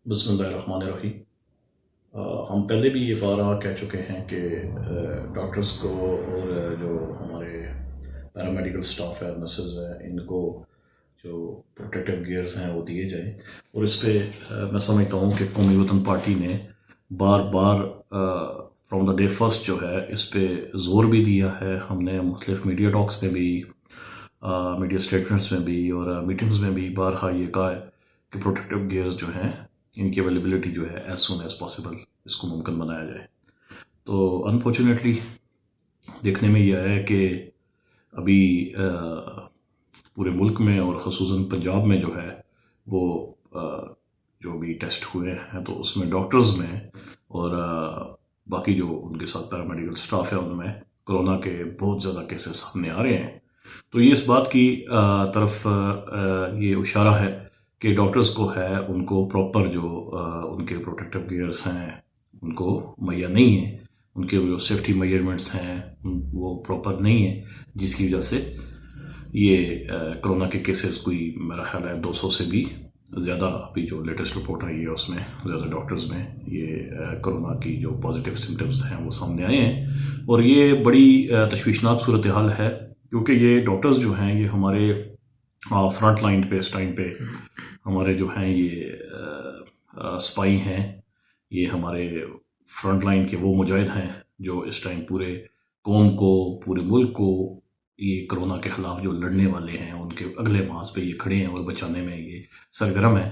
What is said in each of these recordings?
بسم اللہ الرحمن الرحیم۔ ہم پہلے بھی یہ بارہا کہہ چکے ہیں کہ ڈاکٹرز کو اور جو ہمارے پیرامیڈیکل سٹاف ہے، نرسز ہیں، ان کو جو پروٹیکٹیو گیئرز ہیں وہ دیے جائیں، اور اس پہ میں سمجھتا ہوں کہ قومی وطن پارٹی نے بار بار فرام دا ڈے فرسٹ جو ہے اس پہ زور بھی دیا ہے۔ ہم نے مختلف میڈیا ٹاکس میں بھی، میڈیا اسٹیٹمنٹس میں بھی اور میٹنگز میں بھی بارہا یہ کہا ہے کہ پروٹیکٹیو گیئرز جو ہیں ان کی اویلیبلٹی جو ہے ایز سون ایز پاسبل اس کو ممکن بنایا جائے۔ تو انفارچونیٹلی دیکھنے میں یہ آیا ہے کہ ابھی پورے ملک میں اور خصوصاً پنجاب میں جو ہے وہ جو بھی ٹیسٹ ہوئے ہیں تو اس میں ڈاکٹرز میں اور باقی جو ان کے ساتھ پیرامیڈیکل سٹاف ہے ان میں کرونا کے بہت زیادہ کیسز سامنے آ رہے ہیں۔ تو یہ اس بات کی طرف یہ اشارہ ہے کہ ڈاکٹرز کو ہے ان کو پراپر جو ان کے پروٹیکٹیو گیئرز ہیں ان کو مہیا نہیں ہیں، ان کے جو سیفٹی میجرمنٹس ہیں وہ پراپر نہیں ہیں، جس کی وجہ سے یہ کرونا کے کیسز کوئی میرا خیال ہے 200 سے بھی زیادہ، ابھی جو لیٹسٹ رپورٹ آئی ہے اس میں زیادہ ڈاکٹرز میں یہ کرونا کی جو پازیٹیو سمٹمز ہیں وہ سامنے آئے ہیں، اور یہ بڑی تشویشناک صورتحال ہے کیونکہ یہ ڈاکٹرز جو ہیں یہ ہمارے فرنٹ لائن پہ اس ٹائم پہ ہمارے جو ہیں یہ سپائی ہیں، یہ ہمارے فرنٹ لائن کے وہ مجاہد ہیں جو اس ٹائم پورے قوم کو، پورے ملک کو یہ کرونا کے خلاف جو لڑنے والے ہیں ان کے اگلے محاذ پہ یہ کھڑے ہیں اور بچانے میں یہ سرگرم ہیں۔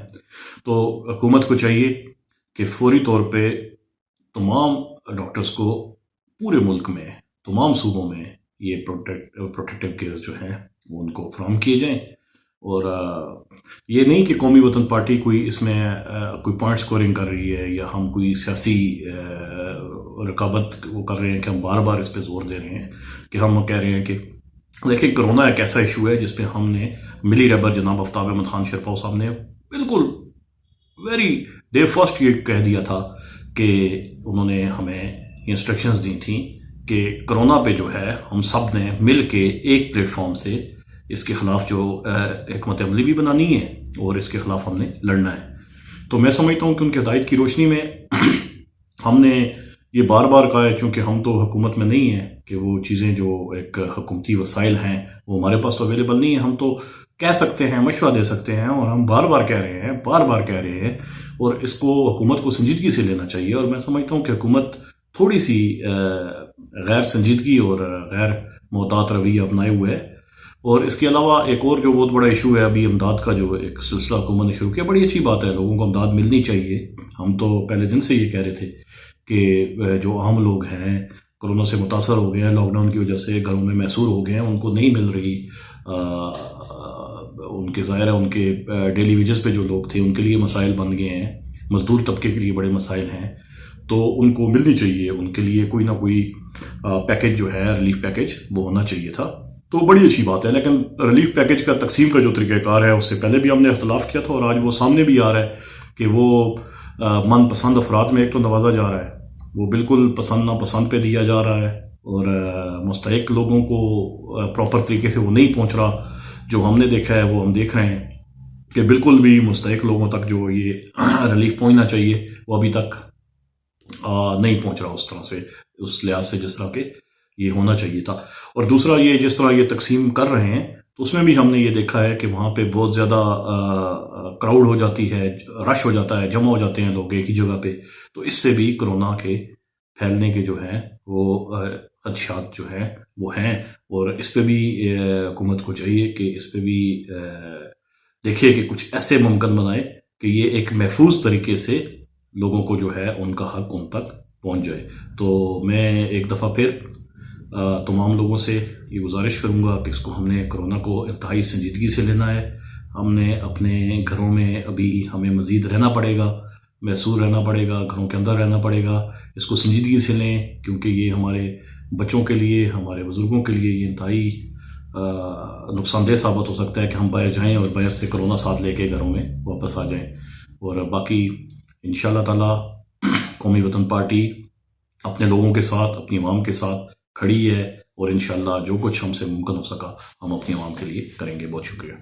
تو حکومت کو چاہیے کہ فوری طور پہ تمام ڈاکٹرز کو پورے ملک میں تمام صوبوں میں یہ پروٹیکٹیو گیئرز جو ہیں وہ ان کو فراہم کیے جائیں، اور یہ نہیں کہ قومی وطن پارٹی کوئی اس میں کوئی پوائنٹ سکورنگ کر رہی ہے یا ہم کوئی سیاسی رکاوٹ وہ کر رہے ہیں کہ ہم بار بار اس پہ زور دے رہے ہیں کہ ہم کہہ رہے ہیں کہ دیکھیں کرونا ایک ایسا ایشو ہے جس پہ ہم نے ملی رہبر جناب آفتاب احمد خان شرپاؤ صاحب نے بالکل ویری ڈے فرسٹ یہ کہہ دیا تھا کہ انہوں نے ہمیں انسٹرکشنز دی تھیں کہ کرونا پہ جو ہے ہم سب نے مل کے ایک پلیٹ فارم سے اس کے خلاف جو حکمت عملی بھی بنانی ہے اور اس کے خلاف ہم نے لڑنا ہے۔ تو میں سمجھتا ہوں کہ ان کی ہدایت کی روشنی میں ہم نے یہ بار بار کہا ہے، چونکہ ہم تو حکومت میں نہیں ہیں کہ وہ چیزیں جو ایک حکومتی وسائل ہیں وہ ہمارے پاس تو اویلیبل نہیں ہیں، ہم تو کہہ سکتے ہیں، مشورہ دے سکتے ہیں، اور ہم بار بار کہہ رہے ہیں اور اس کو حکومت کو سنجیدگی سے لینا چاہیے۔ اور میں سمجھتا ہوں کہ حکومت تھوڑی سی غیر سنجیدگی اور غیر محتاط رویہ اپنائے ہوئے ہے۔ اور اس کے علاوہ ایک اور جو بہت بڑا ایشو ہے ابھی امداد کا، جو ایک سلسلہ حکومت نے شروع کیا، بڑی اچھی بات ہے، لوگوں کو امداد ملنی چاہیے۔ ہم تو پہلے دن سے یہ کہہ رہے تھے کہ جو عام لوگ ہیں کرونا سے متاثر ہو گئے ہیں، لاک ڈاؤن کی وجہ سے گھروں میں محصور ہو گئے ہیں، ان کو نہیں مل رہی، ان کے ظاہر ہے ان کے ڈیلی ویجز پہ جو لوگ تھے ان کے لیے مسائل بن گئے ہیں، مزدور طبقے کے لیے بڑے مسائل ہیں، تو ان کو ملنی چاہیے، ان کے لیے کوئی نہ کوئی پیکج جو ہے ریلیف پیکج وہ ہونا چاہیے تھا، تو بڑی اچھی بات ہے۔ لیکن ریلیف پیکج کا تقسیم کا جو طریقہ کار ہے اس سے پہلے بھی ہم نے اختلاف کیا تھا، اور آج وہ سامنے بھی آ رہا ہے کہ وہ من پسند افراد میں ایک تو نوازا جا رہا ہے، وہ بالکل پسند ناپسند پہ دیا جا رہا ہے، اور مستحق لوگوں کو پراپر طریقے سے وہ نہیں پہنچ رہا۔ جو ہم نے دیکھا ہے وہ ہم دیکھ رہے ہیں کہ بالکل بھی مستحق لوگوں تک جو یہ ریلیف پہنچنا چاہیے وہ ابھی تک نہیں پہنچ رہا اس طرح سے، اس لحاظ سے جس طرح کہ یہ ہونا چاہیے تھا۔ اور دوسرا یہ جس طرح یہ تقسیم کر رہے ہیں تو اس میں بھی ہم نے یہ دیکھا ہے کہ وہاں پہ بہت زیادہ کراؤڈ ہو جاتی ہے، رش ہو جاتا ہے، جمع ہو جاتے ہیں لوگ ایک ہی جگہ پہ، تو اس سے بھی کرونا کے پھیلنے کے جو ہیں وہ خدشات جو ہیں وہ ہیں، اور اس پہ بھی حکومت کو چاہیے کہ اس پہ بھی دیکھے کہ کچھ ایسے ممکن بنائے کہ یہ ایک محفوظ طریقے سے لوگوں کو جو ہے ان کا حق ان تک پہنچ جائے۔ تو میں ایک دفعہ پھر تمام لوگوں سے یہ گزارش کروں گا کہ اس کو ہم نے کرونا کو انتہائی سنجیدگی سے لینا ہے، ہم نے اپنے گھروں میں ابھی ہمیں مزید رہنا پڑے گا، محصور رہنا پڑے گا، گھروں کے اندر رہنا پڑے گا، اس کو سنجیدگی سے لیں کیونکہ یہ ہمارے بچوں کے لیے، ہمارے بزرگوں کے لیے یہ انتہائی نقصان دہ ثابت ہو سکتا ہے کہ ہم باہر جائیں اور باہر سے کرونا ساتھ لے کے گھروں میں واپس آ جائیں۔ اور باقی انشاءاللہ تعالی قومی وطن پارٹی اپنے لوگوں کے ساتھ، اپنی عوام کے ساتھ کھڑی ہے، اور انشاءاللہ جو کچھ ہم سے ممکن ہو سکا ہم اپنی عوام کے لیے کریں گے۔ بہت شکریہ۔